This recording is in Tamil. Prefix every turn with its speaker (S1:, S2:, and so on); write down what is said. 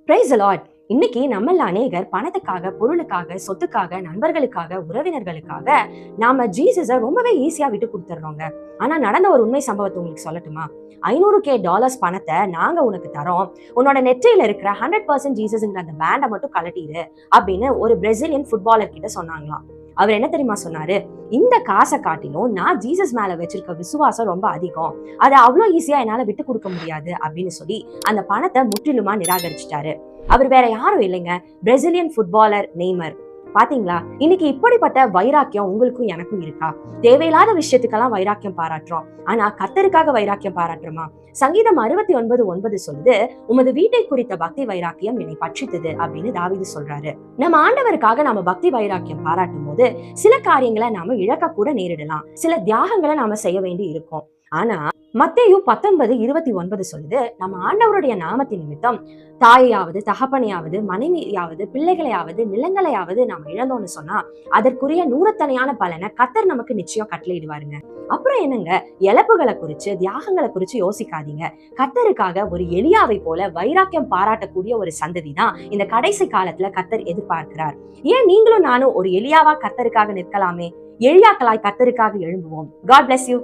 S1: Praise the Lord. இன்னைக்கு நம்மள அநேகர் பணத்துக்காக, பொருளுக்காக, சொத்துக்காக, நண்பர்களுக்காக, உறவினர்களுக்காக நாம ஜீசஸ ரொம்பவே ஈஸியா விட்டு கொடுத்துறோங்க. ஆனா நடந்த ஒரு உண்மை சம்பவத்தை உங்களுக்கு சொல்லட்டுமா? $500K பணத்தை நாங்க உனக்கு தரோம், உன்னோட நெற்றியில இருக்கிற 100% ஜீசஸ்ங்கிற அந்த பேண்டை மட்டும் கலட்டிடு அப்படின்னு ஒரு பிரேசிலியன் ஃபுட்பாலர் கிட்ட சொன்னாங்களாம். அவர் என்ன தெரியுமா சொன்னாரு? இந்த காசை காட்டிலும் நான் ஜீசஸ் மேல வச்சிருக்க விசுவாசம் ரொம்ப அதிகம், அதை அவ்வளவு ஈஸியா என்னால விட்டு கொடுக்க முடியாது அப்படின்னு சொல்லி அந்த பணத்தை முற்றிலுமா நிராகரிச்சுட்டாரு. அவர் வேற யாரும் இல்லைங்க, பிரேசிலியன் ஃபுட்பாலர் நெய்மர். பாத்தீங்களா? இன்னைக்கு இப்படிப்பட்ட வைராக்கியம் உங்களுக்கும் எனக்கும் இருக்கா? தேவையில்லாத விஷயத்துக்கெல்லாம் வைராக்கியம் பாராட்டுறோம், ஆனா கர்த்தருக்காக வைராக்கியம் பாராட்டுறோமா? சங்கீதம் 69:9 சொல்லுது, உமது வீட்டை குறித்த பக்தி வைராக்கியம் என்னை பட்சித்தது அப்படின்னு தாவீது சொல்றாரு. நம்ம ஆண்டவருக்காக நாம பக்தி வைராக்கியம் பாராட்டும் போது சில காரியங்களை நாம இழக்க கூட நேரிடலாம், சில தியாகங்களை நாம செய்ய வேண்டி இருக்கும். ஆனா மத்தேயு 19:29 சொல்லுது, நம்ம ஆண்டவருடைய நாமத்தின் நிமித்தம் தாயையாவது, தகப்பனையாவது, மனைவியாவது, பிள்ளைகளையாவது, நிலங்களையாவது நாம இழந்தோம்னு சொன்னா அதற்குரிய நூறத்தனையான பலனை கர்த்தர் நமக்கு நிச்சயம் கட்டளையிடுவாருங்க. அப்புறம் என்னங்க, இழப்புகளை குறிச்சு, தியாகங்களை குறிச்சு யோசிக்காதீங்க. கர்த்தருக்காக ஒரு எலியாவை போல வைராக்கியம் பாராட்டக்கூடிய ஒரு சந்ததி தான் இந்த கடைசி காலத்துல கர்த்தர் எதிர்பார்க்கிறார். ஏன் நீங்களும் நானும் ஒரு எலியாவா கர்த்தருக்காக நிற்கலாமே? எலியாக்களாய் கர்த்தருக்காக எழும்புவோம். God bless you.